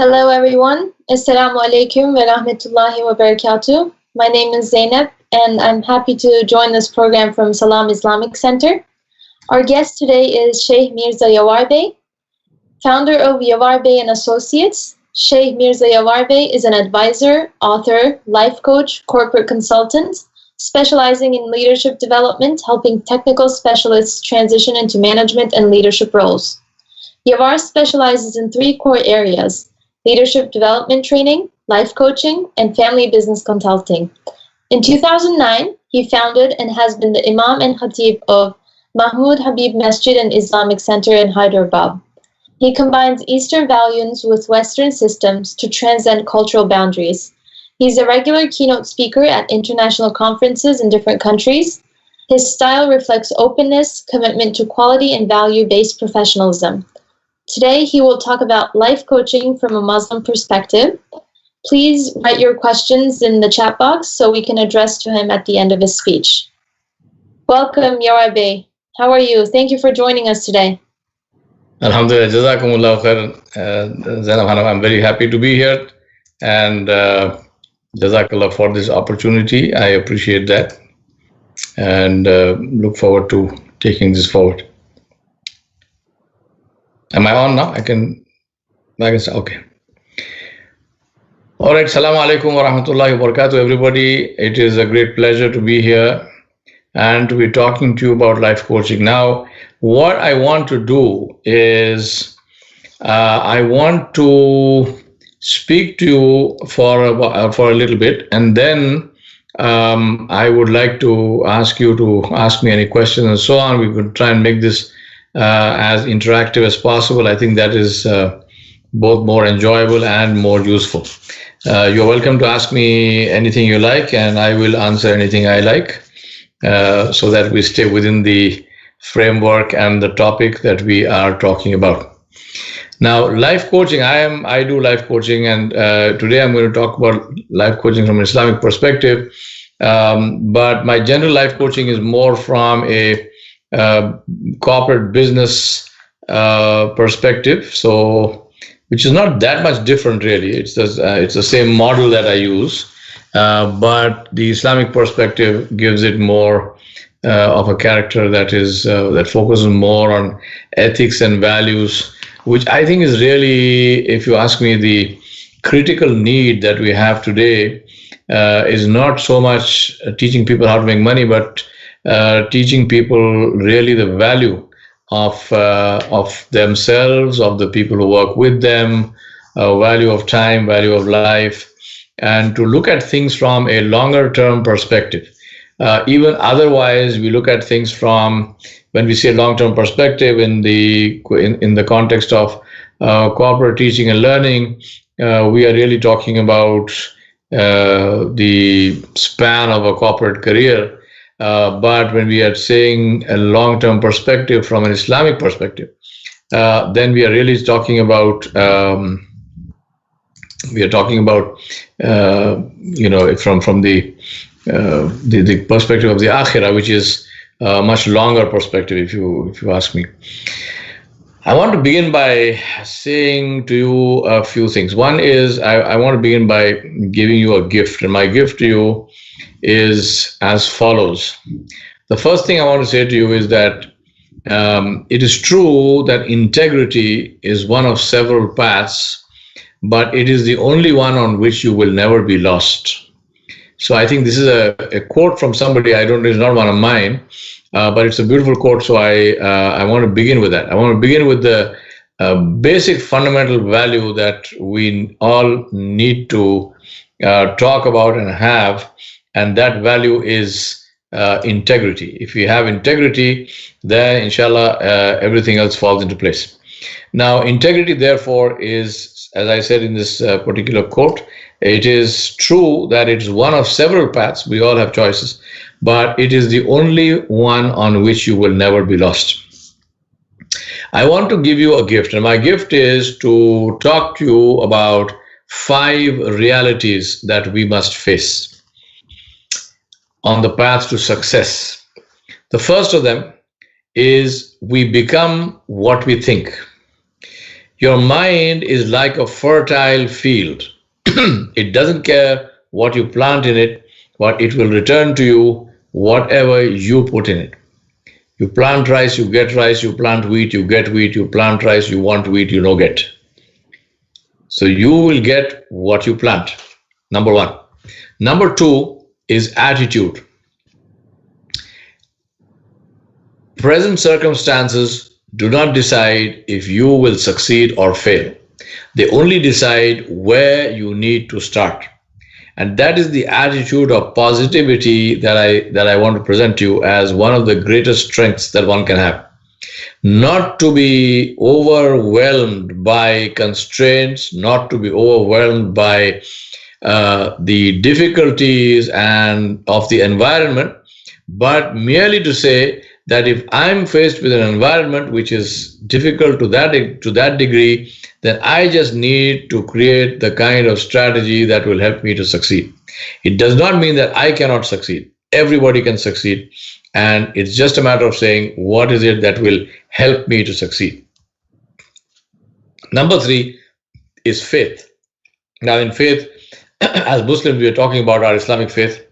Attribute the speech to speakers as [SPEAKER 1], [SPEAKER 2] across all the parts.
[SPEAKER 1] Hello everyone. Assalamu alaikum wa rahmatullahi wa barakatuh. My name is Zainab and I'm happy to join this program from Salam Islamic Center. Our guest today is Shaikh Mirza Yawar Baig, founder of Yawar Baig and Associates. Shaikh Mirza Yawar Baig is an advisor, author, life coach, corporate consultant, specializing in leadership development, helping technical specialists transition into management and leadership roles. Yawar specializes in 3 core areas: leadership development training, life coaching, and family business consulting. In 2009, he founded and has been the Imam and Khateeb of Mahmood, Habib, Masjid and Islamic Center in Hyderabad. He combines Eastern values with Western systems to transcend cultural boundaries. He's a regular keynote speaker at international conferences in different countries. His style reflects openness, commitment to quality, and value-based professionalism. Today, he will talk about life coaching from a Muslim perspective. Please write your questions in the chat box so we can address to him at the end of his speech. Welcome, Yawar Baig. How are you? Thank you for joining us today.
[SPEAKER 2] Alhamdulillah, Jazakumullah khairan. Zainab Hanam, I'm very happy to be here, and Jazakallah for this opportunity. I appreciate that, and look forward to taking this forward. Am I on now? I can say, okay. All right, Assalamu alaikum wa rahmatullahi wa barakatuh, everybody. It is a great pleasure to be here and to be talking to you about life coaching. Now, what I want to do is I want to speak to you for a little bit, and then I would like to ask you to ask me any questions and so on. We could try and make this as interactive as possible. I think that is both more enjoyable and more useful. You're welcome to ask me anything you like, and I will answer anything I like, so that we stay within the framework and the topic that we are talking about. Now, life coaching, I do life coaching, and today I'm going to talk about life coaching from an Islamic perspective, but my general life coaching is more from a corporate business perspective, so which is not that much different really. It's the same model that I use, but the Islamic perspective gives it more of a character that focuses more on ethics and values, which I think is really, if you ask me, the critical need that we have today is not so much teaching people how to make money, but teaching people really the value of themselves, of the people who work with them, value of time, value of life, and to look at things from a longer term perspective. Even otherwise, we look at things from, when we say long-term perspective in the context of corporate teaching and learning, we are really talking about the span of a corporate career. But when we are saying a long-term perspective from an Islamic perspective, then we are really talking about from the perspective of the akhirah, which is a much longer perspective, if you ask me. I want to begin by saying to you a few things. One is I want to begin by giving you a gift, and my gift to you is as follows. The first thing I want to say to you is that it is true that integrity is one of several paths, but it is the only one on which you will never be lost. So I think this is a quote from somebody, it's not one of mine, but it's a beautiful quote, so I want to begin with that. I want to begin with the basic fundamental value that we all need to talk about and have, and that value is integrity. If we have integrity, then inshallah everything else falls into place. Now, integrity therefore is, as I said in this particular quote, it is true that it's one of several paths. We all have choices, but it is the only one on which you will never be lost. I want to give you a gift, and my gift is to talk to you about 5 realities that we must face on the path to success. The first of them is we become what we think. Your mind is like a fertile field. It doesn't care what you plant in it, but it will return to you whatever you put in it. You plant rice, you get rice. You plant wheat, you get wheat. You plant rice, you want wheat, you don't get. So you will get what you plant. Number one. Number two is attitude. Present circumstances do not decide if you will succeed or fail. They only decide where you need to start. And that is the attitude of positivity that I want to present to you as one of the greatest strengths that one can have. Not to be overwhelmed by constraints, not to be overwhelmed by the difficulties and of the environment, but merely to say that if I'm faced with an environment which is difficult to that degree, then I just need to create the kind of strategy that will help me to succeed. It does not mean that I cannot succeed. Everybody can succeed. And it's just a matter of saying, what is it that will help me to succeed? Number three is faith. Now, in faith, as Muslims, we are talking about our Islamic faith.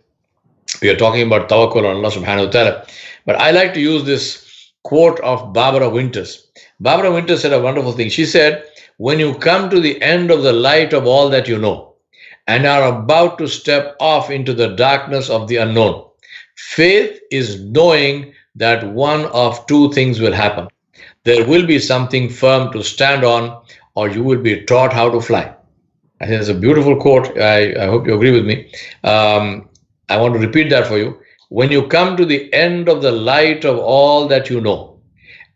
[SPEAKER 2] We are talking about tawakkul on Allah subhanahu wa ta'ala. But I like to use this quote of Barbara Winters. Barbara Winters said a wonderful thing. She said, when you come to the end of the light of all that you know and are about to step off into the darkness of the unknown, faith is knowing that one of two things will happen. There will be something firm to stand on, or you will be taught how to fly. I think it's a beautiful quote. I hope you agree with me. I want to repeat that for you. When you come to the end of the light of all that you know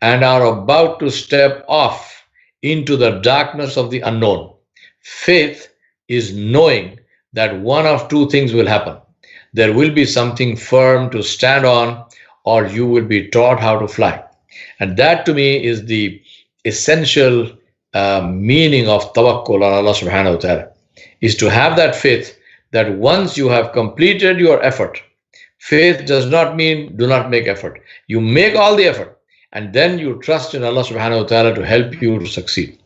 [SPEAKER 2] and are about to step off into the darkness of the unknown, faith is knowing that one of two things will happen. There will be something firm to stand on, or you will be taught how to fly. And that to me is the essential meaning of tawakkul on Allah subhanahu wa ta'ala, is to have that faith that once you have completed your effort, faith does not mean do not make effort. You make all the effort and then you trust in Allah subhanahu wa ta'ala to help you to succeed.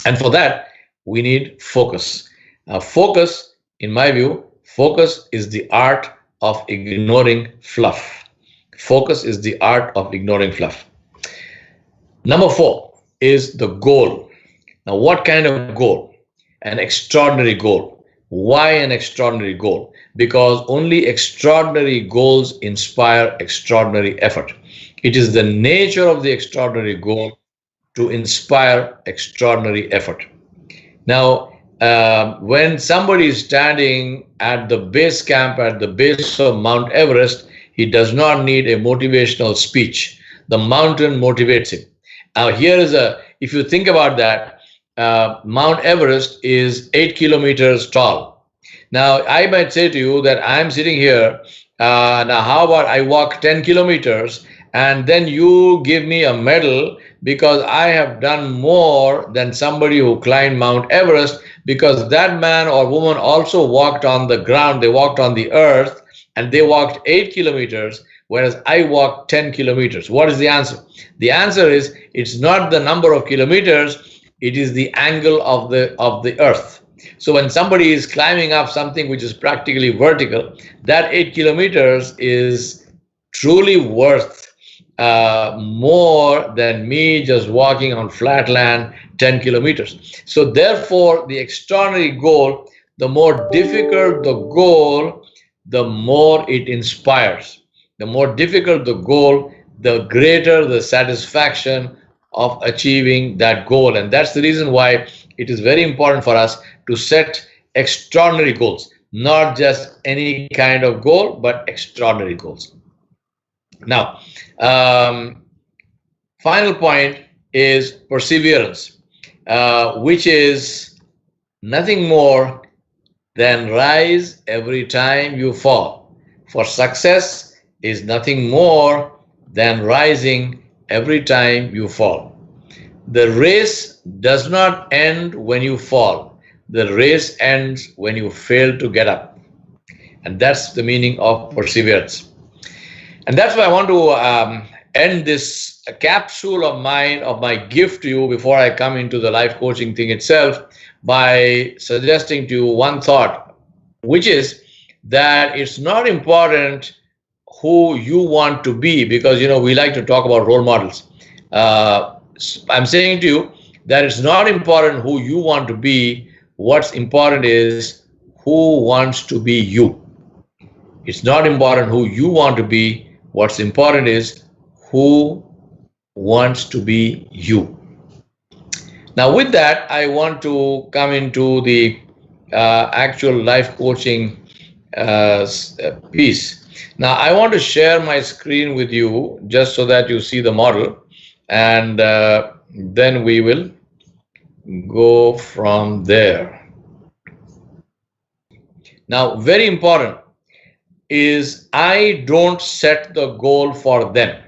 [SPEAKER 2] And for that, we need focus. Now, focus, in my view, focus is the art of ignoring fluff. Focus is the art of ignoring fluff. Number four is the goal. Now, what kind of goal? An extraordinary goal. Why an extraordinary goal? Because only extraordinary goals inspire extraordinary effort. It is the nature of the extraordinary goal to inspire extraordinary effort. Now, when somebody is standing at the base camp, at the base of Mount Everest, he does not need a motivational speech. The mountain motivates him. Now, if you think about that, Mount Everest is 8 kilometers tall. Now, I might say to you that I'm sitting here, now how about I walk 10 kilometers and then you give me a medal because I have done more than somebody who climbed Mount Everest, because that man or woman also walked on the ground, they walked on the earth, and they walked 8 kilometers, whereas I walked 10 kilometers. What is the answer? The answer is, it's not the number of kilometers, it is the angle of the earth. So when somebody is climbing up something which is practically vertical, that 8 kilometers is truly worth more than me just walking on flat land 10 kilometers. So therefore, the extraordinary goal, the more difficult the goal, the more it inspires. The more difficult the goal, the greater the satisfaction of achieving that goal. And that's the reason why it is very important for us to set extraordinary goals, not just any kind of goal, but extraordinary goals. Now, final point is perseverance, which is nothing more than rise every time you fall. For success is nothing more than rising every time you fall. The race does not end when you fall. The race ends when you fail to get up. And that's the meaning of perseverance. And that's why I want to end this capsule of mine, of my gift to you before I come into the life coaching thing itself, by suggesting to you one thought, which is that it's not important who you want to be, because we like to talk about role models. I'm saying to you that it's not important who you want to be. What's important is who wants to be you. It's not important who you want to be. What's important is who wants to be you. Now, with that, I want to come into the actual life coaching piece. Now, I want to share my screen with you just so that you see the model, and then we will go from there. Now, very important is I don't set the goal for them.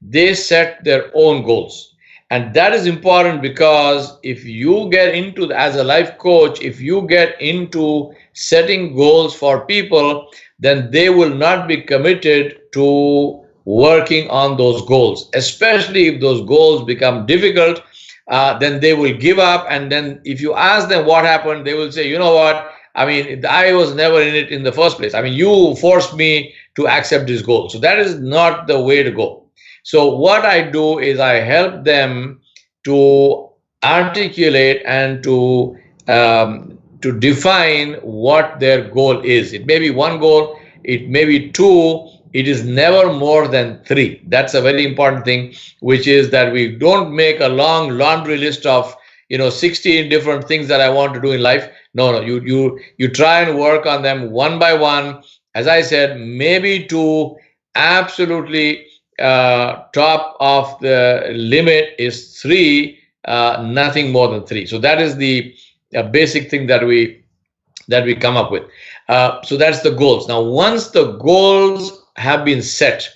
[SPEAKER 2] They set their own goals. And that is important, because if you get into, as a life coach, if you get into setting goals for people, then they will not be committed to working on those goals, especially if those goals become difficult. Then they will give up. And then if you ask them what happened, they will say, you know what? I mean, I was never in it in the first place. I mean, you forced me to accept this goal. So that is not the way to go. So what I do is I help them to articulate and to define what their goal is. It may be one goal, it may be two, it is never more than three. That's a very important thing, which is that we don't make a long laundry list of 16 different things that I want to do in life. No, you try and work on them one by one. As I said, maybe two. Absolutely top of the limit is three, nothing more than three. So that is the basic thing that we come up with. So that's the goals. Now, once the goals have been set,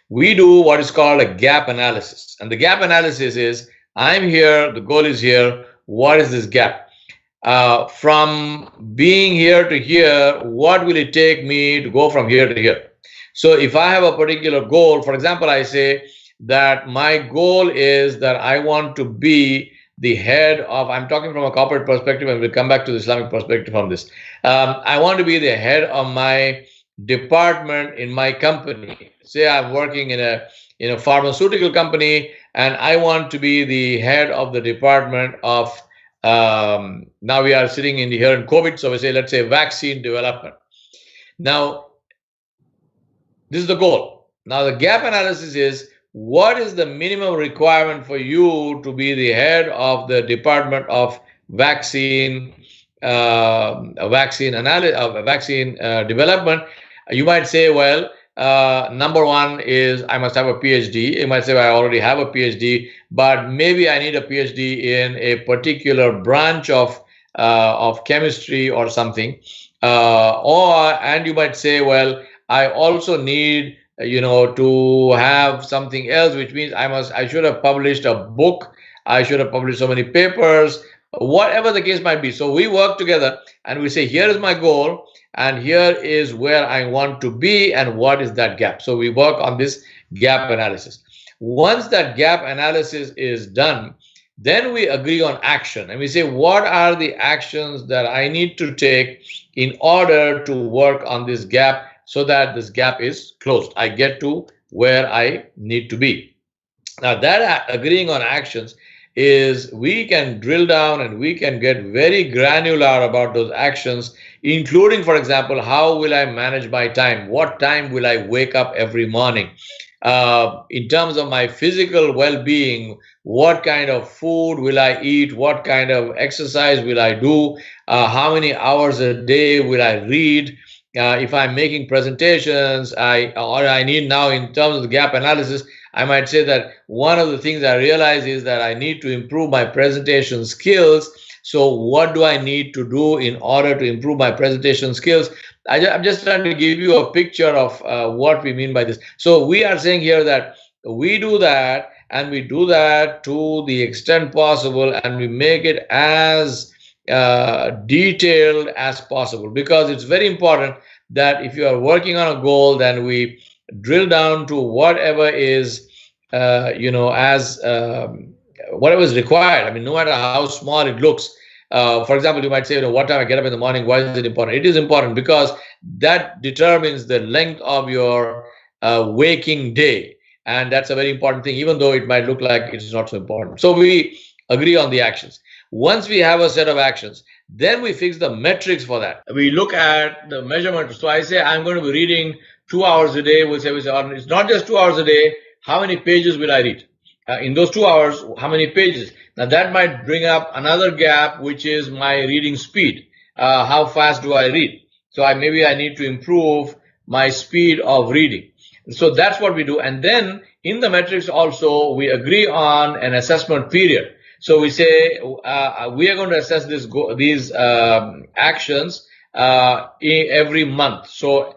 [SPEAKER 2] we do what is called a gap analysis. And the gap analysis is, I'm here, the goal is here. What is this gap? From being here to here, what will it take me to go from here to here? So if I have a particular goal, for example, I say that my goal is that I want to be the head of, I'm talking from a corporate perspective, and we'll come back to the Islamic perspective from this. I want to be the head of my department in my company. Say I'm working in a pharmaceutical company, and I want to be the head of the department of, now we are sitting here in COVID, so we say, let's say vaccine development. Now, this is the goal. Now, the gap analysis is, what is the minimum requirement for you to be the head of the department of vaccine development? You might say, well, number one is I must have a PhD. You might say, well, I already have a PhD, but maybe I need a PhD in a particular branch of chemistry or something. And you might say, well, I also need, to have something else, which means I should have published a book. I should have published so many papers, whatever the case might be. So we work together and we say, here is my goal, and here is where I want to be, and what is that gap. So we work on this gap analysis. Once that gap analysis is done, then we agree on action, and we say, what are the actions that I need to take in order to work on this gap, so that this gap is closed. I get to where I need to be. Now, that agreeing on actions is, we can drill down and we can get very granular about those actions, including, for example, how will I manage my time? What time will I wake up every morning? In terms of my physical well-being, what kind of food will I eat? What kind of exercise will I do? How many hours a day will I read? If I'm making presentations, I need now, in terms of the gap analysis, I might say that one of the things I realize is that I need to improve my presentation skills. So what do I need to do in order to improve my presentation skills? I'm just trying to give you a picture of what we mean by this. So we are saying here that we do that, and we do that to the extent possible, and we make it as detailed as possible, because it's very important that if you are working on a goal, then we drill down to whatever is, as whatever is required. I mean, no matter how small it looks. For example, you might say, what time I get up in the morning, why is it important? It is important because that determines the length of your waking day. And that's a very important thing, even though it might look like it's not so important. So we agree on the actions. Once we have a set of actions, then we fix the metrics for that. We look at the measurement. So I say, I'm going to be reading 2 hours a day. We say, it's not just 2 hours a day. How many pages will I read? In those 2 hours, how many pages? Now that might bring up another gap, which is my reading speed. How fast do I read? So maybe I need to improve my speed of reading. So that's what we do. And then in the metrics also, we agree on an assessment period. So we say we are going to assess these actions every month. So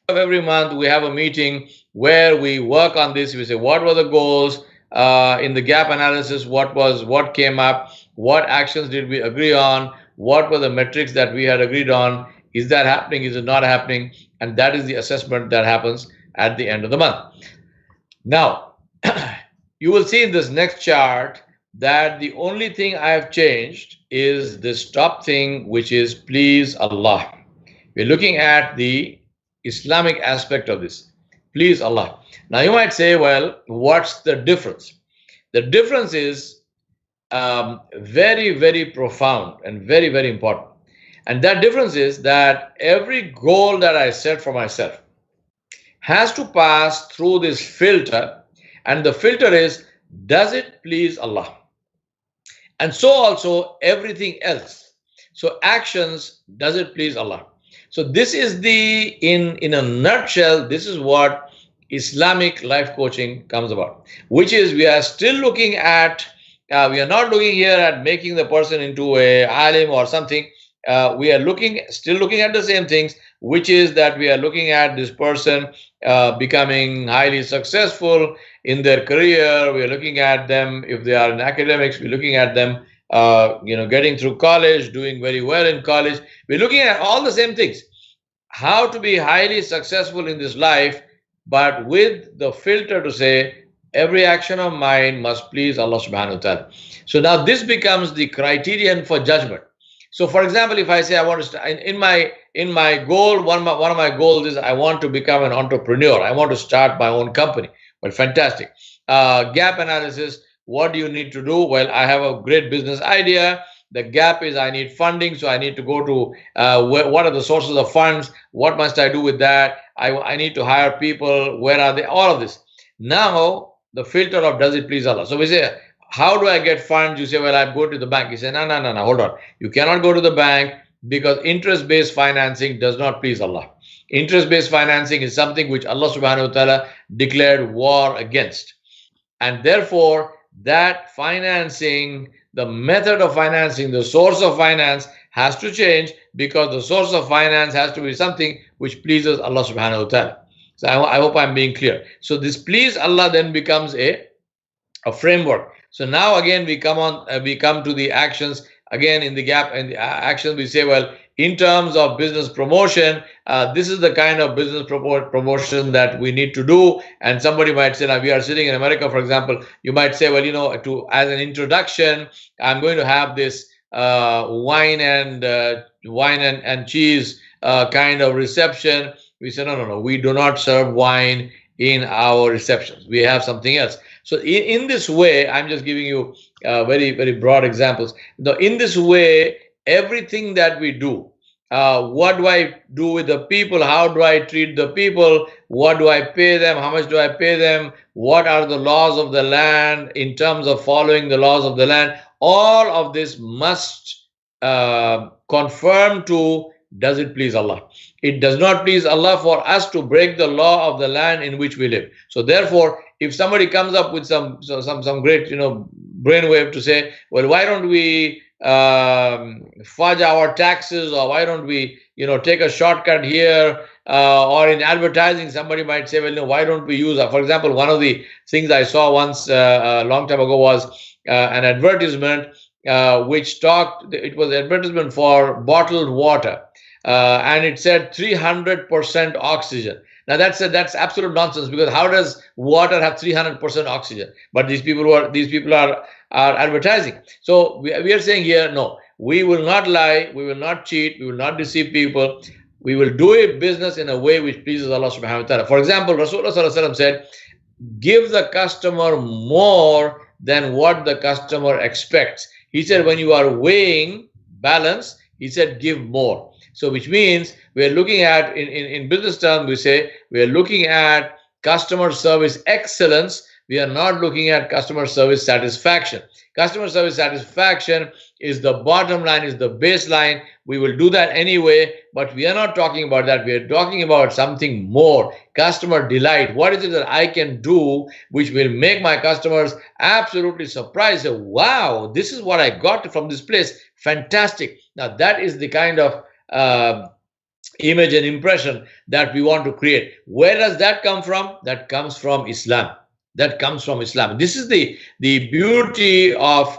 [SPEAKER 2] every month we have a meeting where we work on this. We say, what were the goals? In the gap analysis, what came up, what actions did we agree on, what were the metrics that we had agreed on, is that happening, is it not happening, and that is the assessment that happens at the end of the month. Now, you will see in this next chart that the only thing I have changed is this top thing, which is please Allah. We're looking at the Islamic aspect of this. Please Allah. Now you might say, well, what's the difference? The difference is very, very profound and very, very important. And that difference is that every goal that I set for myself has to pass through this filter. And the filter is, does it please Allah? And so also everything else. So actions, does it please Allah? So this is in a nutshell, this is what Islamic life coaching comes about, which is we are still looking at, we are not looking here at making the person into a alim or something. We are still looking at the same things, which is that we are looking at this person becoming highly successful in their career. We are looking at them, if they are in academics, we're looking at them, getting through college, doing very well in college. We're looking at all the same things. How to be highly successful in this life, but with the filter to say, every action of mine must please Allah subhanahu wa ta'ala. So now this becomes the criterion for judgment. So for example, if I say I want to start, in my goal, one of my goals is I want to become an entrepreneur. I want to start my own company. Well, fantastic. Gap analysis, what do you need to do? Well, I have a great business idea. The gap is I need funding, so I need to go to what are the sources of funds? What must I do with that? I need to hire people. Where are they? All of this. Now, the filter of does it please Allah? So we say, how do I get funds? You say, well, I'm going to the bank. You say, no, hold on. You cannot go to the bank because interest-based financing does not please Allah. Interest-based financing is something which Allah subhanahu wa ta'ala declared war against. And therefore, that financing, the method of financing, the source of finance has to change because the source of finance has to be something which pleases Allah subhanahu wa ta'ala. So I hope I'm being clear. So this please Allah then becomes a framework. So now again we come to the actions. Again in the gap and the actions we say, well, in terms of business promotion, this is the kind of business promotion that we need to do. And somebody might say, now we are sitting in America, for example, you might say, well, as an introduction, I'm going to have this wine and cheese kind of reception. We say, no, we do not serve wine in our receptions. We have something else. So in this way, I'm just giving you very, very broad examples. In this way, everything that we do, what do I do with the people? How do I treat the people? What do I pay them? How much do I pay them? What are the laws of the land in terms of following the laws of the land? All of this must conform to, does it please Allah? It does not please Allah for us to break the law of the land in which we live. So therefore, if somebody comes up with some great brainwave to say, well, why don't we fudge our taxes, or why don't we take a shortcut here, or in advertising somebody might say, well, no, why don't we use for example, one of the things I saw once a long time ago was an advertisement which it was an advertisement for bottled water, and it said 300% oxygen. Now that's absolute nonsense, because how does water have 300% oxygen? But these people are advertising. So we are saying here, no, we will not lie, we will not cheat, we will not deceive people. We will do a business in a way which pleases Allah subhanahu wa ta'ala. For example, Rasulullah sallallahu alaihi wasallam said, give the customer more than what the customer expects. He said, when you are weighing balance, he said, give more. So which means we are looking at, in business terms, we say we are looking at customer service excellence. We are not looking at customer service satisfaction. Customer service satisfaction is the bottom line, is the baseline. We will do that anyway, but we are not talking about that. We are talking about something more. Customer delight. What is it that I can do which will make my customers absolutely surprised? Say, wow, this is what I got from this place. Fantastic. Now that is the kind of image and impression that we want to create. Where does that come from? That comes from Islam. That comes from Islam. This is the beauty of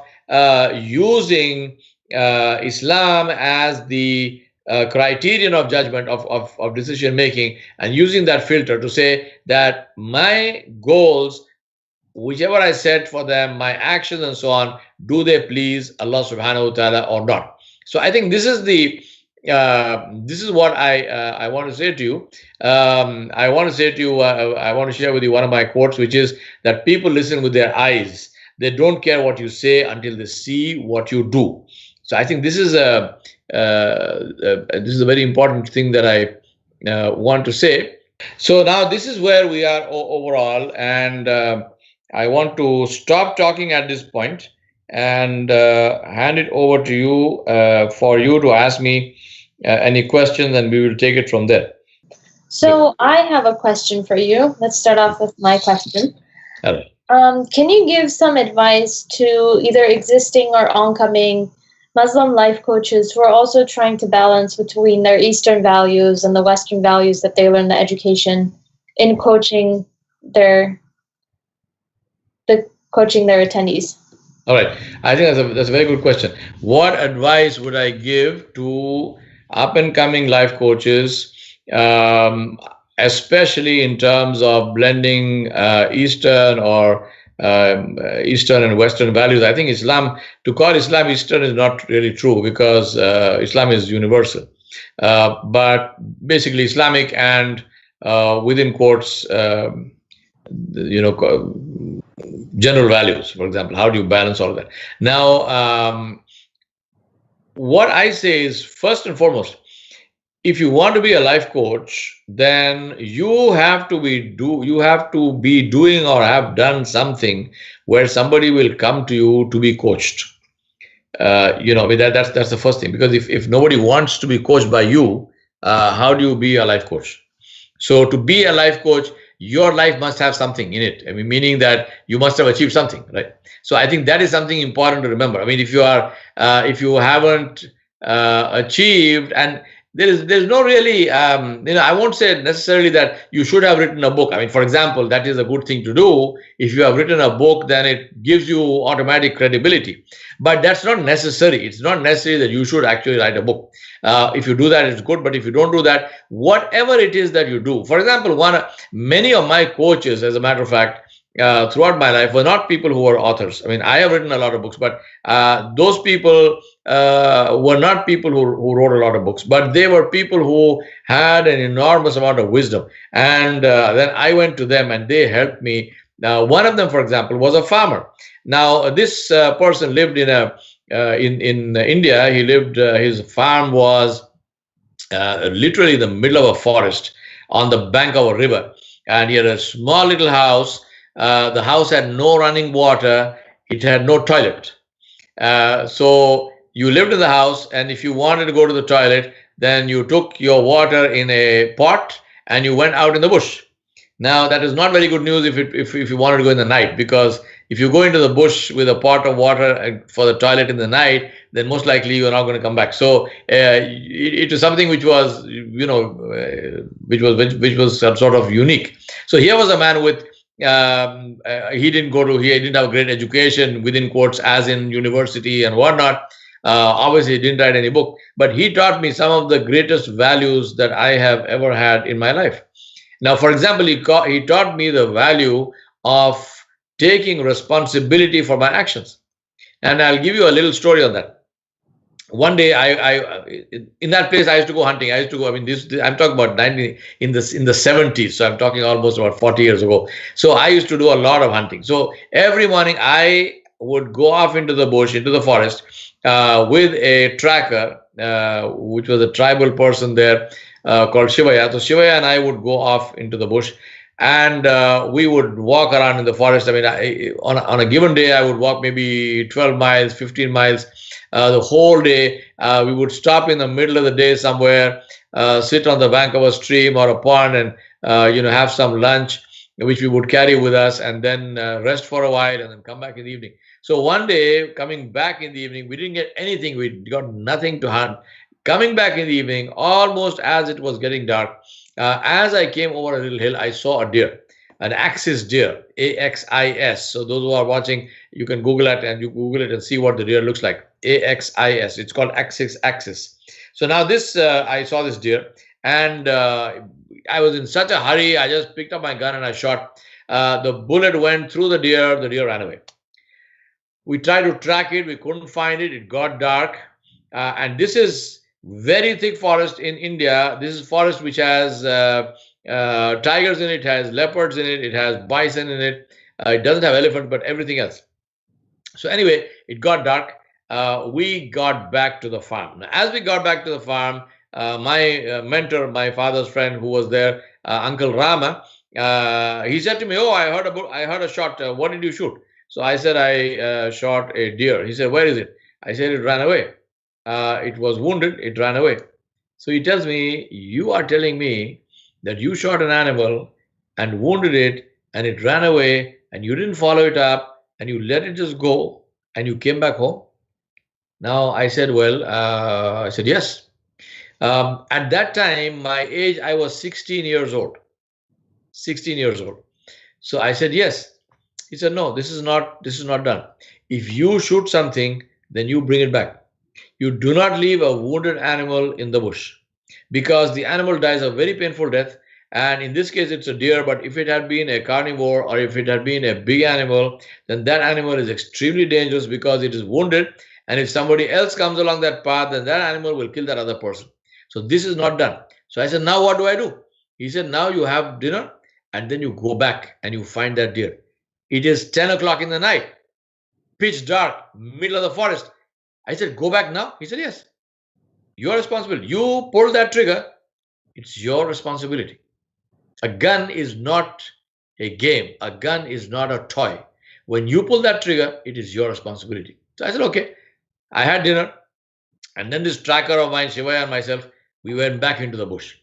[SPEAKER 2] using Islam as the criterion of judgment, of decision making, and using that filter to say that my goals, whichever I set for them, my actions and so on, do they please Allah subhanahu wa ta'ala or not? So I think this is what I want to say to you. I want to share with you one of my quotes, which is that people listen with their eyes. They don't care what you say until they see what you do. So I think this is a very important thing that I want to say. So now this is where we are overall, and I want to stop talking at this point and hand it over to you for you to ask me any questions, and we will take it from there.
[SPEAKER 1] So I have a question for you. Let's start off with my question.
[SPEAKER 2] All right.
[SPEAKER 1] Can you give some advice to either existing or oncoming Muslim life coaches who are also trying to balance between their Eastern values and the Western values that they learn in the education in coaching their attendees?
[SPEAKER 2] All right. I think that's a very good question. What advice would I give to up and coming life coaches, especially in terms of blending Eastern and Western values? I think to call Islam Eastern is not really true, because Islam is universal. But basically Islamic and within quotes, general values, for example. How do you balance all of that? Now, what I say is, first and foremost, if you want to be a life coach, then you have to be doing or have done something where somebody will come to you to be coached. That's the first thing, because if nobody wants to be coached by you, how do you be a life coach? So to be a life coach, your life must have something in it. I mean, meaning that you must have achieved something, right? So I think that is something important to remember. I mean, if you haven't achieved, and there's no really, I won't say necessarily that you should have written a book. I mean, for example, that is a good thing to do. If you have written a book, then it gives you automatic credibility. But that's not necessary. It's not necessary that you should actually write a book. If you do that, it's good. But if you don't do that, whatever it is that you do, for example, many of my coaches, as a matter of fact, throughout my life, were not people who were authors. I mean, I have written a lot of books, but those people were not people who wrote a lot of books, but they were people who had an enormous amount of wisdom. And then I went to them and they helped me. Now, one of them, for example, was a farmer. Now, this person lived in India. He lived, his farm was literally in the middle of a forest on the bank of a river. And he had a small little house. The house had no running water. It had no toilet. So you lived in the house, and if you wanted to go to the toilet, then you took your water in a pot and you went out in the bush. Now, that is not very good news if you wanted to go in the night, because if you go into the bush with a pot of water for the toilet in the night, then most likely you are not going to come back. So it was something which was, which was some sort of unique. So here was a man with, he didn't have a great education, within quotes, as in university and whatnot. Obviously, he didn't write any book, but he taught me some of the greatest values that I have ever had in my life. Now, for example, he taught me the value of taking responsibility for my actions. And I'll give you a little story on that. One day, in that place I used to go hunting. I used to go. I mean, I'm talking about 90 in the 70s. So I'm talking almost about 40 years ago. So I used to do a lot of hunting. So every morning I would go off into the bush, into the forest, with a tracker, which was a tribal person there called Shivaya. So Shivaya and I would go off into the bush, and we would walk around in the forest. I mean, on a given day, I would walk maybe 12 miles, 15 miles the whole day. We would stop in the middle of the day somewhere, sit on the bank of a stream or a pond, and have some lunch, which we would carry with us, and then rest for a while, and then come back in the evening. So one day, coming back in the evening, we didn't get anything. We got nothing to hunt. Coming back in the evening, almost as it was getting dark, as I came over a little hill, I saw a deer, an axis deer, AXIS. So those who are watching, you can Google it, and you Google it and see what the deer looks like. AXIS. It's called axis. So now this, I saw this deer, and I was in such a hurry. I just picked up my gun and I shot. The bullet went through the deer. The deer ran away. We tried to track it. We couldn't find it. It got dark. And this is very thick forest in India. This is forest which has tigers in it, has leopards in it, it has bison in it. It doesn't have elephants, but everything else. So anyway, it got dark. We got back to the farm. Now, as we got back to the farm, my mentor, my father's friend who was there, Uncle Rama, he said to me, "Oh, I heard a shot. What did you shoot?" So I said, "I shot a deer." He said, "Where is it?" I said, "It ran away. It was wounded. It ran away." So he tells me, "You are telling me that you shot an animal and wounded it, and it ran away, and you didn't follow it up, and you let it just go, and you came back home?" Now I said, "Well," I said, "Yes." At that time, my age, I was 16 years old. 16 years old. So I said, "Yes." He said, "No, this is not done. If you shoot something, then you bring it back. You do not leave a wounded animal in the bush, because the animal dies a very painful death. And in this case, it's a deer. But if it had been a carnivore, or if it had been a big animal, then that animal is extremely dangerous because it is wounded. And if somebody else comes along that path, then that animal will kill that other person. So this is not done." So I said, "Now what do I do?" He said, "Now you have dinner, and then you go back and you find that deer. It is 10 o'clock in the night, pitch dark, middle of the forest." I said, "Go back now?" He said, "Yes. You're responsible. You pull that trigger. It's your responsibility. A gun is not a game. A gun is not a toy. When you pull that trigger, it is your responsibility." So I said, "Okay." I had dinner, and then this tracker of mine, Shivaya, and myself, we went back into the bush.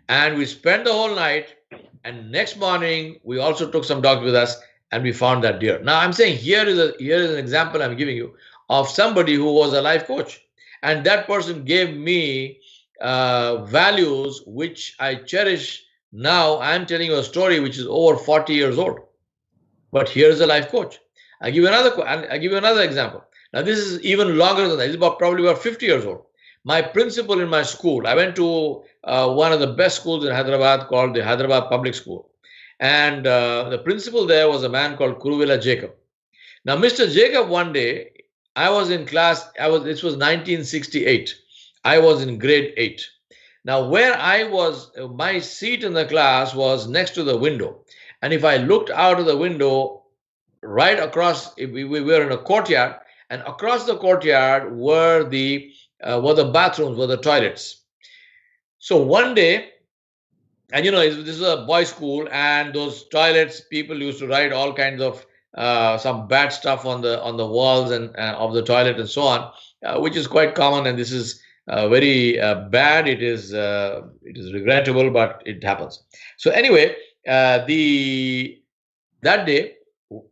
[SPEAKER 2] And we spent the whole night, and next morning, we also took some dogs with us, and we found that deer. Now, I'm saying here is an example I'm giving you of somebody who was a life coach. And that person gave me values which I cherish. Now I'm telling you a story which is over 40 years old. But here's a life coach. I'll give you another example. Now, this is even longer than that. It's probably about 50 years old. My principal in my school, I went to one of the best schools in Hyderabad called the Hyderabad Public School. And the principal there was a man called Kuruvilla Jacob. Now, Mr. Jacob, one day, I was in class. This was 1968. I was in grade 8. Now, where I was, my seat in the class was next to the window. And if I looked out of the window, right across, we were in a courtyard, and across the courtyard were the bathrooms, were the toilets. So one day, and this is a boys' school, and those toilets, people used to write all kinds of some bad stuff on the walls and of the toilet and so on, which is quite common, and this is very bad. It is regrettable, but it happens. So anyway, that day,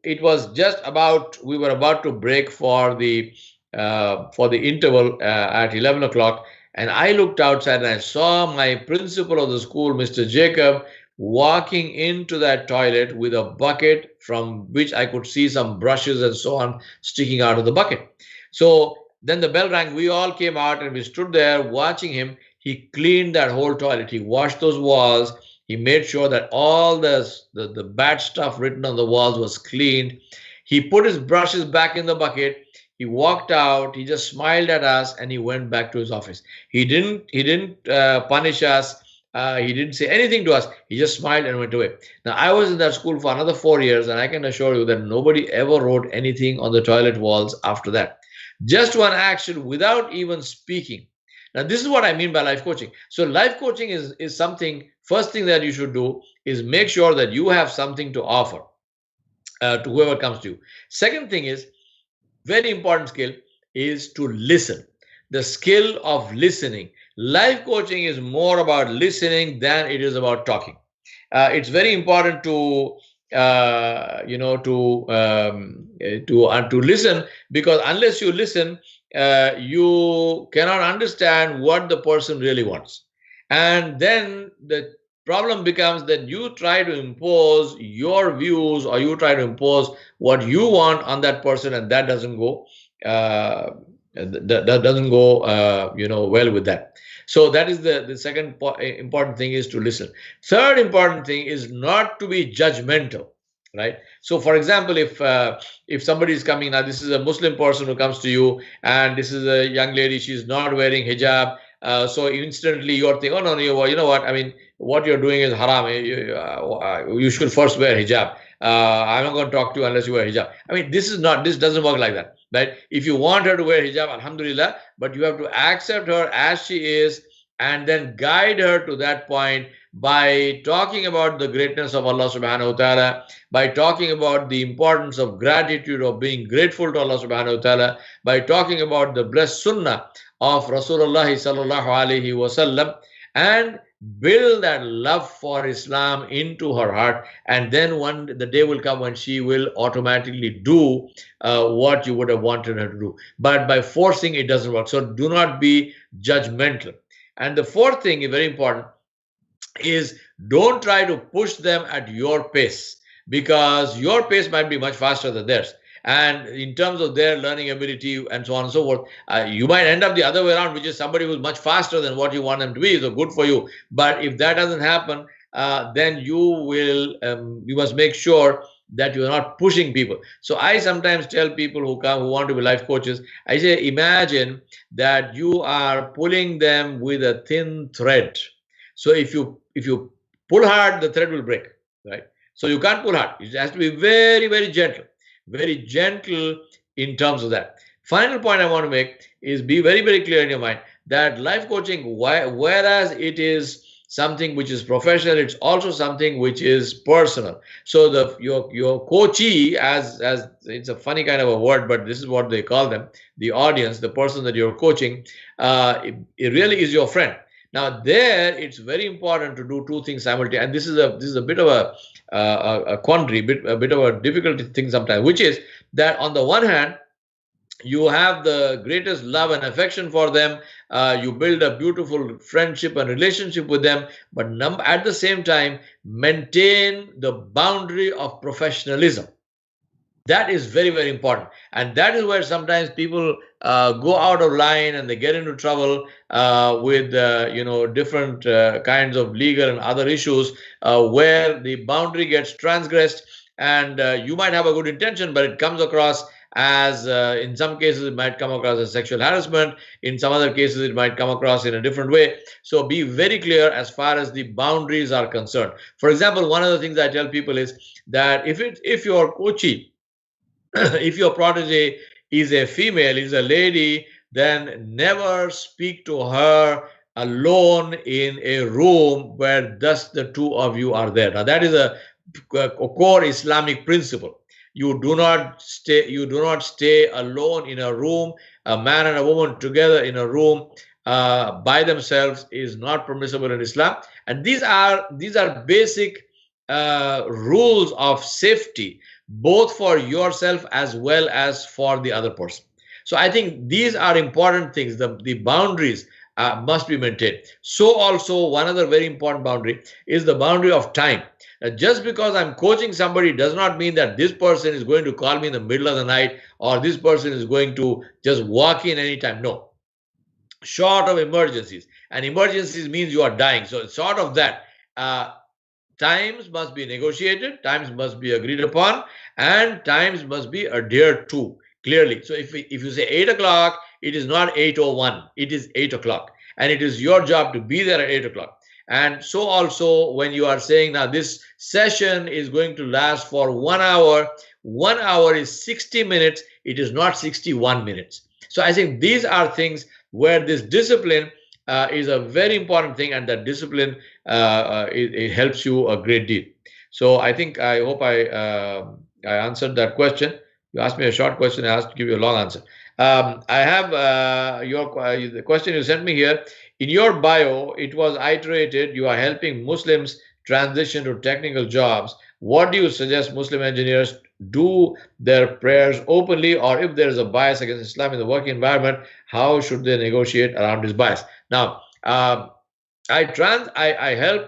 [SPEAKER 2] it was just about, we were about to break for the interval at 11 o'clock, and I looked outside and I saw my principal of the school, Mr. Jacob, walking into that toilet with a bucket from which I could see some brushes and so on sticking out of the bucket. So then the bell rang. We all came out and we stood there watching him. He cleaned that whole toilet. He washed those walls. He made sure that all the bad stuff written on the walls was cleaned. He put his brushes back in the bucket. He walked out. He just smiled at us and he went back to his office. He didn't punish us. He didn't say anything to us. He just smiled and went away. Now, I was in that school for another 4 years, and I can assure you that nobody ever wrote anything on the toilet walls after that. Just one action without even speaking. Now, this is what I mean by life coaching. So, life coaching is something, first thing that you should do is make sure that you have something to offer to whoever comes to you. Second thing is, very important skill is to listen. The skill of listening. Life coaching is more about listening than it is about talking. It's very important to to listen, because unless you listen, you cannot understand what the person really wants, and then the problem becomes that you try to impose your views or you try to impose what you want on that person, and that doesn't go well with that. So that is the second important thing, is to listen. Third important thing is not to be judgmental, right? So for example, if somebody is coming, now this is a Muslim person who comes to you, and this is a young lady, she's not wearing hijab, so instantly you're thinking, oh no, you know what, I mean, what you're doing is haram. You should first wear hijab. I'm not going to talk to you unless you wear hijab. I mean, this doesn't work like that, right? If you want her to wear hijab, alhamdulillah, but you have to accept her as she is and then guide her to that point by talking about the greatness of Allah subhanahu wa ta'ala, by talking about the importance of gratitude, of being grateful to Allah subhanahu wa ta'ala, by talking about the blessed sunnah of Rasulullah sallallahu alaihi wasallam, and build that love for Islam into her heart. And then the day will come when she will automatically do what you would have wanted her to do. But by forcing, it doesn't work. So do not be judgmental. And the fourth thing is very important, is don't try to push them at your pace, because your pace might be much faster than theirs. And in terms of their learning ability and so on and so forth, you might end up the other way around, which is somebody who's much faster than what you want them to be. So good for you. But if that doesn't happen, then you must make sure that you are not pushing people. So I sometimes tell people who want to be life coaches, I say, imagine that you are pulling them with a thin thread. So if you pull hard, the thread will break, right? So you can't pull hard. It has to be very, very gentle. Very gentle in terms of that. Final point I want to make is, be very, very clear in your mind that life coaching, whereas it is something which is professional, it's also something which is personal. So your coachee, as it's a funny kind of a word, but this is what they call them, the audience, the person that you're coaching, it really is your friend. Now there, it's very important to do two things simultaneously, and this is a bit of a quandary, a bit of a difficult thing sometimes, which is that on the one hand, you have the greatest love and affection for them, you build a beautiful friendship and relationship with them, but at the same time, maintain the boundary of professionalism. That is very, very important. And that is where sometimes people go out of line and they get into trouble with different kinds of legal and other issues where the boundary gets transgressed. And you might have a good intention, but it comes across as, in some cases, it might come across as sexual harassment. In some other cases, it might come across in a different way. So be very clear as far as the boundaries are concerned. For example, one of the things I tell people is that if your coachee, if your protege is a female, is a lady, then never speak to her alone in a room where just the two of you are there. Now that is a core Islamic principle. You do not stay alone in a room. A man and a woman together in a room by themselves is not permissible in Islam. And these are basic rules of safety, both for yourself as well as for the other person. So I think these are important things. The boundaries must be maintained. So also one other very important boundary is the boundary of time. Just because I'm coaching somebody does not mean that this person is going to call me in the middle of the night, or this person is going to just walk in anytime. No. Short of emergencies. And emergencies means you are dying. So short of that, times must be negotiated, times must be agreed upon, and times must be adhered to clearly. So if you say 8 o'clock, it is not 8:01, it is 8 o'clock. And it is your job to be there at 8 o'clock. And so also when you are saying now this session is going to last for 1 hour is 60 minutes, it is not 61 minutes. So I think these are things where this discipline is a very important thing, and that discipline it helps you a great deal. So I hope I answered that question. You asked me a short question, I asked to give you a long answer. I have the question you sent me here. In your bio, it was iterated you are helping Muslims transition to technical jobs. What do you suggest Muslim engineers do their prayers openly, or if there is a bias against Islam in the working environment, how should they negotiate around this bias? Now, I help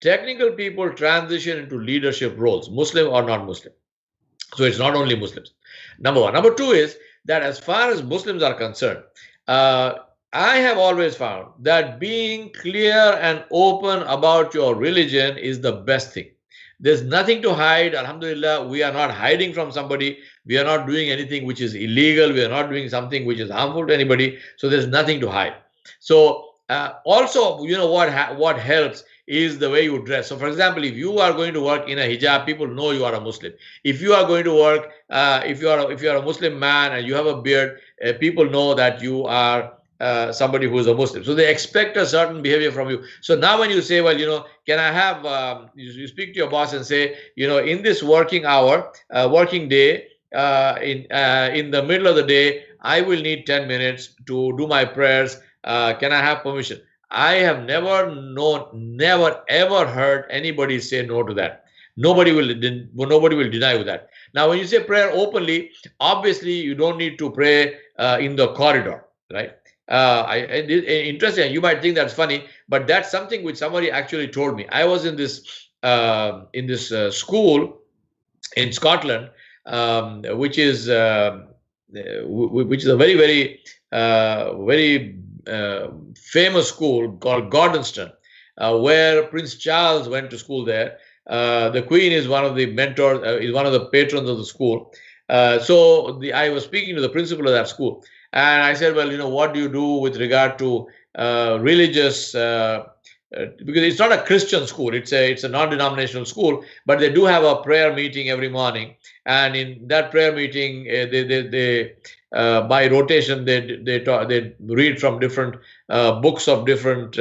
[SPEAKER 2] technical people transition into leadership roles, Muslim or non-Muslim. So it's not only Muslims. Number one. Number two is that as far as Muslims are concerned, I have always found that being clear and open about your religion is the best thing. There's nothing to hide. Alhamdulillah, we are not hiding from somebody. We are not doing anything which is illegal. We are not doing something which is harmful to anybody. So there's nothing to hide. So also, you know what helps is the way you dress. So, for example, if you are going to work in a hijab, people know you are a Muslim. If you are going to work, if you are a Muslim man and you have a beard, people know that you are somebody who is a Muslim. So they expect a certain behavior from you. So now when you say, well, you know, can I have, you speak to your boss and say, you know, in this working hour, working day, in the middle of the day, I will need 10 minutes to do my prayers. Can I have permission? I have never ever heard anybody say no to that. Nobody will deny you that. Now, when you say prayer openly, obviously you don't need to pray in the corridor, right? Interesting. You might think that's funny, but that's something which somebody actually told me. I was in this school in Scotland, which is a very famous school called Gordonston, where Prince Charles went to school there. The Queen is one of the mentors, is one of the patrons of the school. I was speaking to the principal of that school, and I said, well, you know, what do you do with regard to religious? Because it's not a Christian school; it's a non-denominational school, but they do have a prayer meeting every morning, and in that prayer meeting, they by rotation they read from different books of different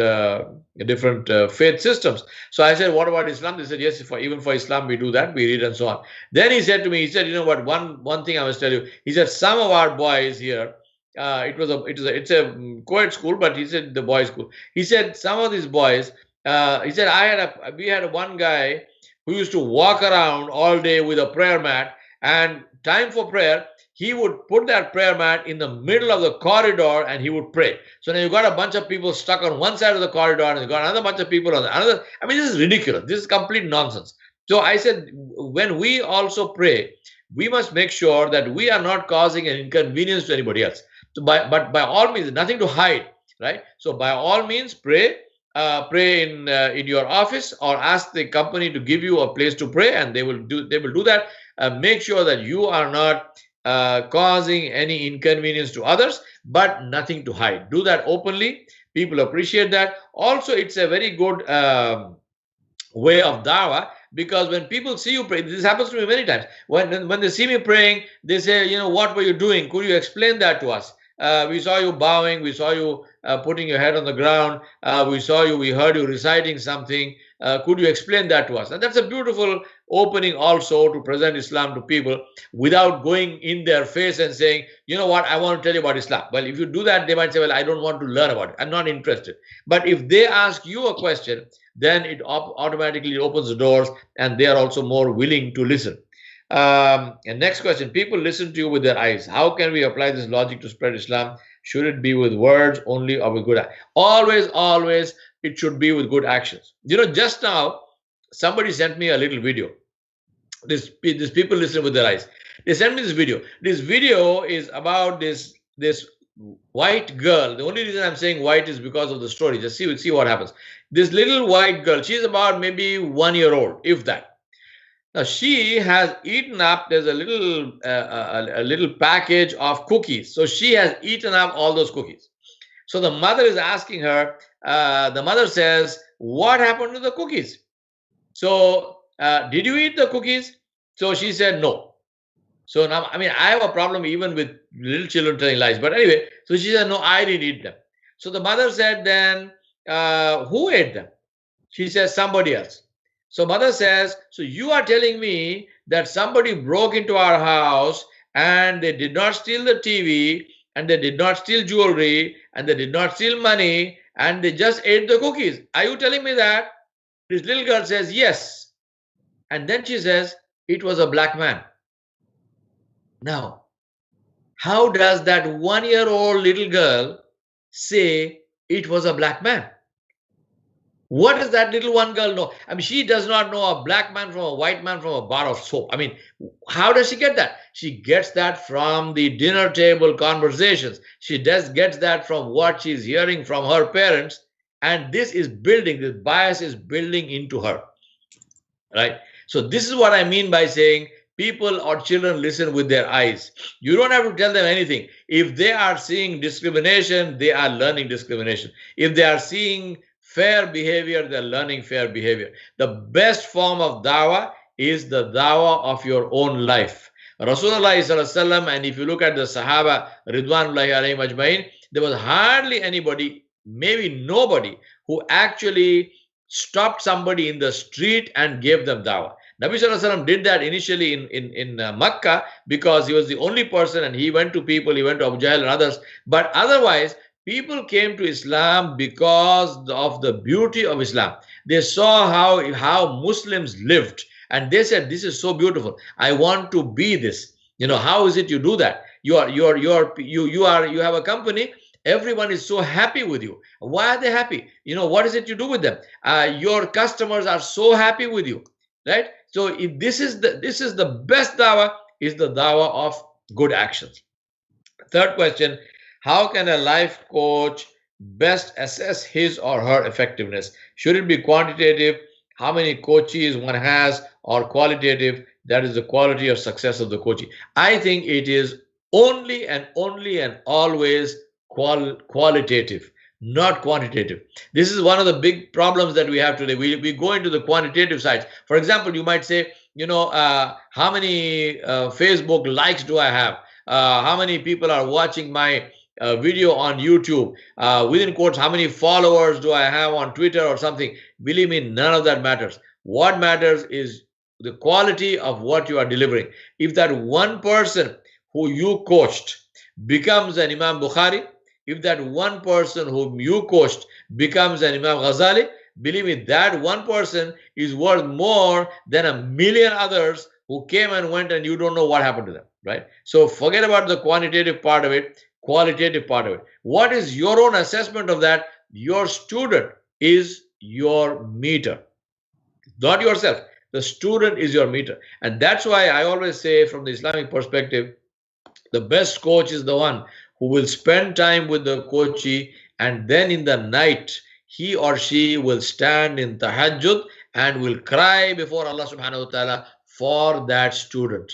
[SPEAKER 2] faith systems. So I said, what about Islam? They said, yes, even for Islam we do that, we read and so on. Then he said to me, he said, you know what, one thing I must tell you. He said, some of our boys here, it's a co-ed school, but he said the boys' school. He said some of these boys, he said we had one guy who used to walk around all day with a prayer mat, and time for prayer, he would put that prayer mat in the middle of the corridor and he would pray. So now you got a bunch of people stuck on one side of the corridor, and you got another bunch of people on the other. I mean, this is ridiculous. This is complete nonsense. So I said, when we also pray, we must make sure that we are not causing an inconvenience to anybody else. So but by all means, nothing to hide, right? So by all means, pray. Pray in your office, or ask the company to give you a place to pray, and they will do that. Make sure that you are not causing any inconvenience to others, but nothing to hide. Do that openly. People appreciate that. Also, it's a very good way of Dawa, because when people see you pray, this happens to me many times. When they see me praying, they say, you know, what were you doing? Could you explain that to us? We saw you bowing. We saw you putting your head on the ground. We heard you reciting something. Could you explain that to us? And that's a beautiful opening also to present Islam to people without going in their face and saying, you know what, I want to tell you about Islam. Well, if you do that, they might say, well, I don't want to learn about it. I'm not interested. But if they ask you a question, then it automatically opens the doors, and they are also more willing to listen. And next question, people listen to you with their eyes. How can we apply this logic to spread Islam? Should it be with words only or with good actions? Always, it should be with good actions. You know, just now, somebody sent me a little video. These people listen with their eyes. They sent me this video. This video is about this white girl. The only reason I'm saying white is because of the story. Just see what happens. This little white girl, she's about maybe 1 year old, if that. Now she has eaten up. There's a little package of cookies. So she has eaten up all those cookies. So the mother is asking her. The mother says, "What happened to the cookies?" So did you eat the cookies? So she said no. So now, I mean, I have a problem even with little children telling lies. But anyway, so she said, no, I didn't eat them. So the mother said, then who ate them? She says, somebody else. So mother says, so you are telling me that somebody broke into our house and they did not steal the TV and they did not steal jewelry and they did not steal money and they just ate the cookies. Are you telling me that? This little girl says, yes. And then she says, it was a black man. Now, how does that 1 year old little girl say it was a black man? What does that little one girl know? I mean, she does not know a black man from a white man from a bar of soap. I mean, how does she get that? She gets that from the dinner table conversations. She gets that from what she's hearing from her parents. And this bias is building into her. Right? So this is what I mean by saying people or children listen with their eyes. You don't have to tell them anything. If they are seeing discrimination, they are learning discrimination. If they are seeing fair behavior, they're learning fair behavior. The best form of dawah is the dawah of your own life. Rasulullah, and if you look at the Sahaba, Ridwanullahi alayhim ajmain, there was hardly anybody, maybe nobody, who actually stopped somebody in the street and gave them dawah. Nabi Sallallahu Alaihi Wasallam did that initially in Makkah because he was the only person and he went to people, he went to Abu Jahl and others. But otherwise, people came to Islam because of the beauty of Islam. They saw how Muslims lived and they said, this is so beautiful. I want to be this. You know, how is it you do that? You have a company. Everyone is so happy with you. Why are they happy? You know, what is it you do with them? Your customers are so happy with you, right? So if this is the best dawah, is the dawah of good actions. Third question, how can a life coach best assess his or her effectiveness? Should it be quantitative, how many coaches one has, or qualitative, that is the quality of success of the coaching? I think it is only and always qualitative, not quantitative. This is one of the big problems that we have today. We go into the quantitative sides. For example, you might say, you know, how many Facebook likes do I have? How many people are watching my video on YouTube? Within quotes, how many followers do I have on Twitter or something? Believe me, none of that matters. What matters is the quality of what you are delivering. If that one person who you coached becomes an Imam Bukhari, if that one person whom you coached becomes an Imam Ghazali, believe me, that one person is worth more than a million others who came and went and you don't know what happened to them, right? So forget about the quantitative part of it, qualitative part of it. What is your own assessment of that? Your student is your meter, not yourself. The student is your meter. And that's why I always say, from the Islamic perspective, the best coach is the one who will spend time with the coachee, and then in the night, he or she will stand in tahajjud and will cry before Allah subhanahu wa ta'ala for that student.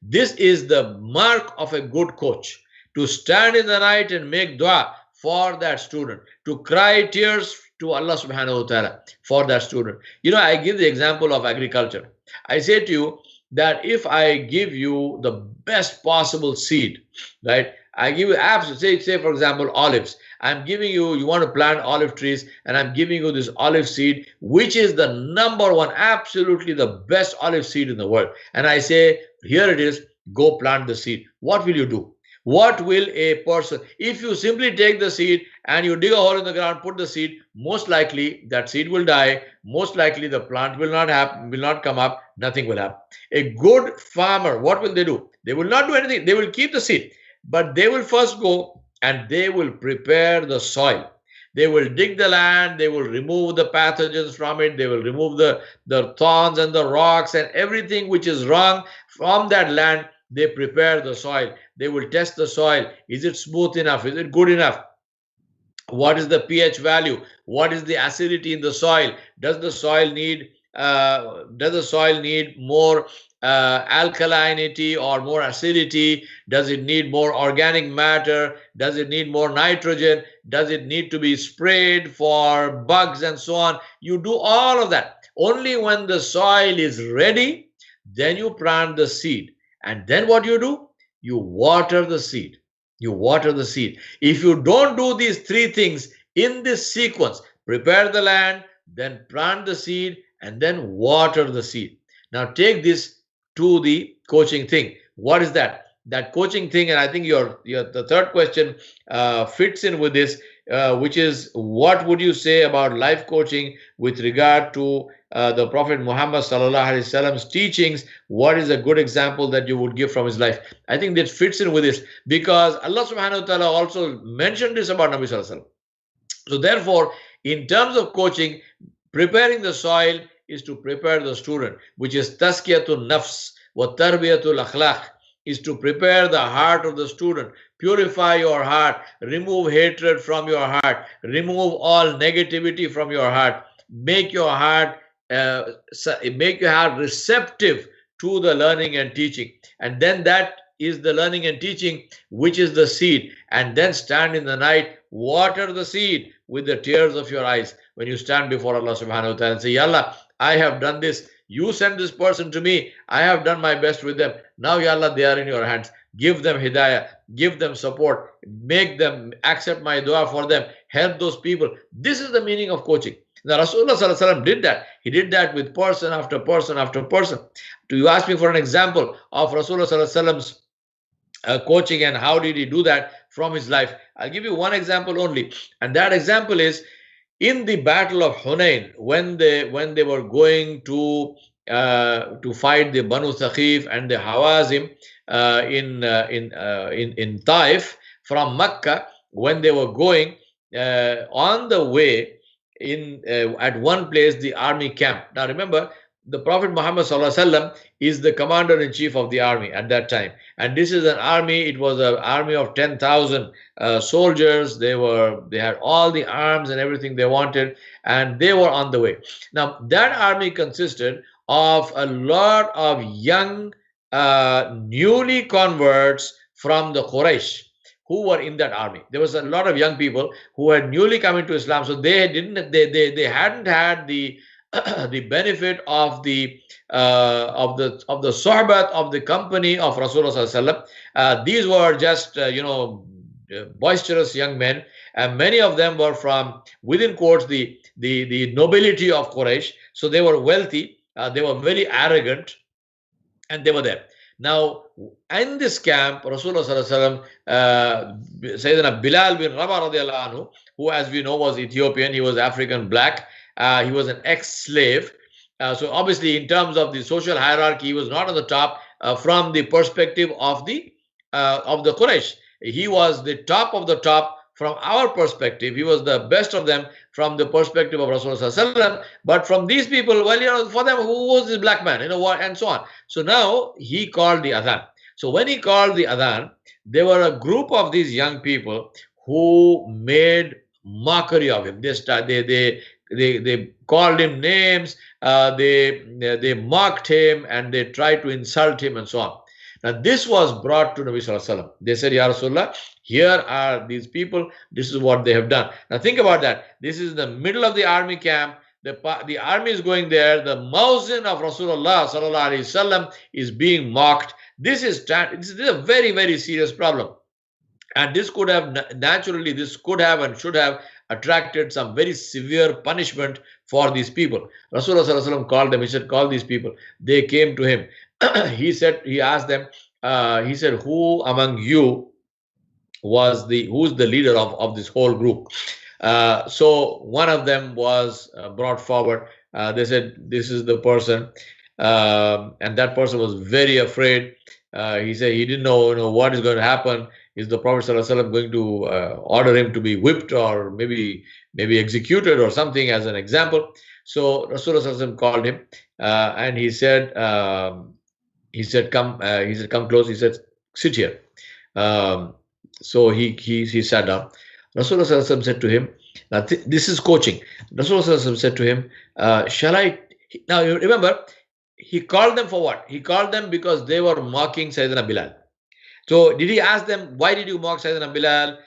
[SPEAKER 2] This is the mark of a good coach, to stand in the night and make dua for that student, to cry tears to Allah subhanahu wa ta'ala for that student. You know, I give the example of agriculture. I say to you that if I give you the best possible seed, right? I give you apps, say for example, olives. I'm giving you, you want to plant olive trees, and I'm giving you this olive seed, which is the number one, absolutely the best olive seed in the world. And I say, here it is, go plant the seed. What will you do? What will a person, if you simply take the seed and you dig a hole in the ground, put the seed, most likely that seed will die. Most likely the plant will not come up. Nothing will happen. A good farmer, what will they do? They will not do anything. They will keep the seed. But they will first go and they will prepare the soil. They will dig the land. They will remove the pathogens from it. They will remove the thorns and the rocks and everything which is wrong from that land. They prepare the soil. They will test the soil. Is it smooth enough? Is it good enough? What is the pH value? What is the acidity in the soil? Does the soil need more alkalinity or more acidity? Does it need more organic matter? Does it need more nitrogen? Does it need to be sprayed for bugs and so on? You do all of that. Only when the soil is ready, then you plant the seed. And then what you do? You water the seed. You water the seed. If you don't do these three things in this sequence, prepare the land, then plant the seed, and then water the seed. Now take this to the coaching thing. What is that? That coaching thing, and I think your the third question fits in with this, which is what would you say about life coaching with regard to the Prophet Muhammad sallallahu alaihi wasallam's teachings? What is a good example that you would give from his life? I think that fits in with this because Allah subhanahu wa ta'ala also mentioned this about Nabi sallallahu alaihi wasallam. So therefore, in terms of coaching, preparing the soil is to prepare the student, which is taskiyatul nafs wa tarbiyatul akhlaq, is to prepare the heart of the student, purify your heart, remove hatred from your heart, remove all negativity from your heart, make your heart receptive to the learning and teaching. And then that is the learning and teaching, which is the seed. And then stand in the night, water the seed with the tears of your eyes when you stand before Allah subhanahu wa ta'ala and say, Ya Allah, I have done this. You sent this person to me. I have done my best with them. Now, Ya Allah, they are in your hands. Give them hidayah. Give them support. Make them accept my dua for them. Help those people. This is the meaning of coaching. Now, Rasulullah sallallahu alaihi wasallam did that. He did that with person after person after person. Do you ask me for an example of Rasulullah sallallahu alaihi wasallam's coaching and how did he do that from his life? I'll give you one example only, and that example is in the Battle of Hunain when they were going to fight the Banu Thaqif and the Hawazim in Taif from Mecca. When they were going on the way at one place the army camp. Now remember, the Prophet Muhammad sallallahu alaihi wasallam is the commander-in-chief of the army at that time, and this is an army. It was an army of 10,000 soldiers. They had all the arms and everything they wanted, and they were on the way. Now that army consisted of a lot of young, newly converts from the Quraysh who were in that army. There was a lot of young people who had newly come into Islam, so they hadn't had the the benefit of the sohbat of the company of Rasulullah sallallahu alaihi wasallam. These were just boisterous young men, and many of them were from within quotes the nobility of Quraysh. So they were wealthy, they were very arrogant, and they were there. Now, in this camp, Rasulullah sallallahu alaihi wasallam, Sayyidina Bilal bin Rabah radiallahu anhu, who, as we know, was Ethiopian. He was African black. He was an ex-slave. So obviously, in terms of the social hierarchy, he was not on the top from the perspective of the Quraysh. He was the top of the top from our perspective. He was the best of them from the perspective of Rasulullah sallallahu alaihi wasallam. But from these people, well, for them, who was this black man? And so on. So now he called the adhan. So when he called the adhan, there were a group of these young people who made mockery of him. They called him names, they mocked him, and they tried to insult him and so on. Now this was brought to Nabi sallallahu alaihi wasallam. They said, Ya Rasulullah, here are these people, this is what they have done. Now think about that. This is the middle of the army camp. The army is going there. The muezzin of Rasulullah sallallahu alaihi wasallam is being mocked. This is a very, very serious problem. And this could have and should have attracted some very severe punishment for these people. Rasulullah sallallahu alaihi wasallam called them. He said, call these people. They came to him. He asked them, he said, who among you who's the leader of this whole group? So one of them was brought forward. They said, this is the person. And that person was very afraid. He said he didn't know what is going to happen. Is the Prophet ﷺ going to order him to be whipped or maybe executed or something as an example? So Rasulullah ﷺ called him and he said, come close. He said, sit here. So he sat down. Rasulullah Sallallahu Alaihi Wasallam said to him, now this is coaching. Rasulullah Sallallahu Alaihi Wasallam said to him, shall I? Now you remember, he called them for what? He called them because they were mocking Sayyidina Bilal. So did he ask them, why did you mock Sayyidina Bilal?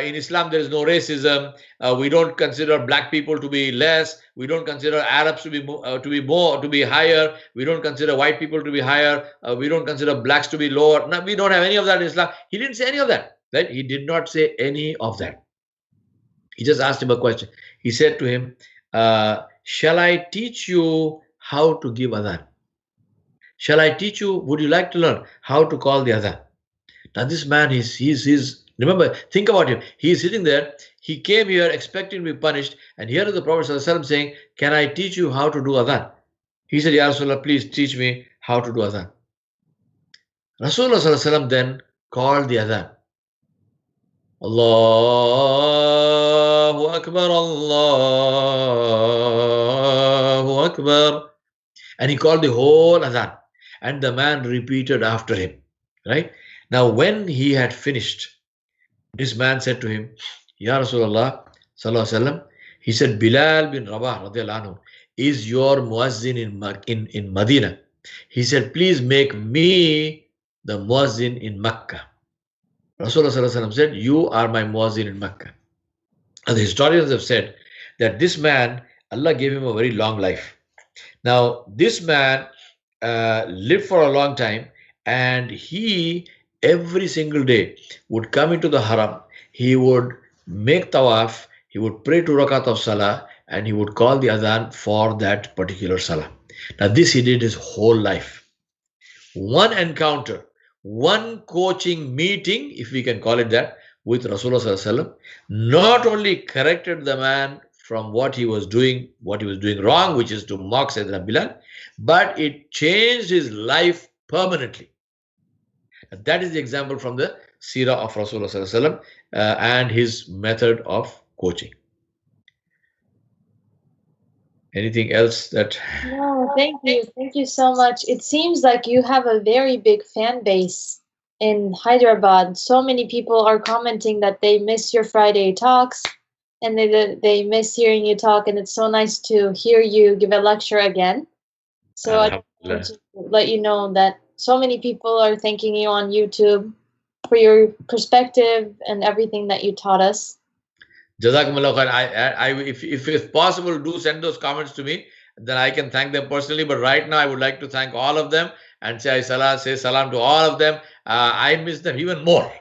[SPEAKER 2] In Islam, there is no racism. We don't consider black people to be less. We don't consider Arabs to be higher. We don't consider white people to be higher. We don't consider blacks to be lower. No, we don't have any of that in Islam. He didn't say any of that. Right? He did not say any of that. He just asked him a question. He said to him, shall I teach you how to give adhan? Shall I teach you? Would you like to learn how to call the adhan? Now this man, he's remember, think about him. He's sitting there. He came here expecting to be punished. And here is the Prophet ﷺ saying, can I teach you how to do adhan? He said, Ya Rasulullah, please teach me how to do adhan. Rasulullah ﷺ then called the adhan. Allahu Akbar, Allahu Akbar. And he called the whole adhan. And the man repeated after him. Right? Now, when he had finished, this man said to him, Ya Rasulullah Sallallahu Alaihi Wasallam, he said, Bilal bin Rabah radiallahu anhu is your muazzin in Medina. He said, please make me the muazzin in Makkah. Rasulullah Sallallahu Alaihi Wasallam said, you are my muazzin in Makkah. And the historians have said that this man, Allah gave him a very long life. Now, this man lived for a long time, and he every single day would come into the haram. He would make tawaf, he would pray 2 rakat of salah, and he would call the adhan for that particular salah. Now this he did his whole life. One encounter, one coaching meeting, if we can call it that, with Rasulullah Sallallahu Alaihi Wasallam, not only corrected the man from what he was doing wrong, which is to mock Sayyidina Bilal, but it changed his life permanently. That is the example from the seerah of Rasulullah Sallallahu Alaihi Wasallam and his method of coaching. Anything else that?
[SPEAKER 1] No, thank you. Thank you so much. It seems like you have a very big fan base in Hyderabad. So many people are commenting that they miss your Friday talks and they miss hearing you talk, and it's so nice to hear you give a lecture again. So I want to let you know that so many people are thanking you on YouTube for your perspective and everything that you taught us.
[SPEAKER 2] Jazakumullah khair. If it's possible, do send those comments to me. Then I can thank them personally. But right now, I would like to thank all of them and say salam to all of them. I miss them even more.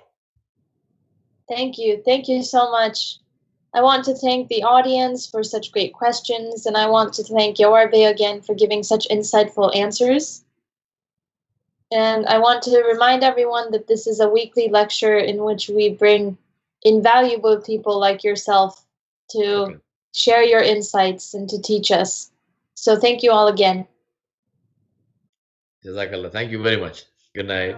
[SPEAKER 1] Thank you. Thank you so much. I want to thank the audience for such great questions, and I want to thank Yawar Baig again for giving such insightful answers. And I want to remind everyone that this is a weekly lecture in which we bring invaluable people like yourself to share your insights and to teach us. So thank you all again.
[SPEAKER 2] Jazakallah. Thank you very much. Good night.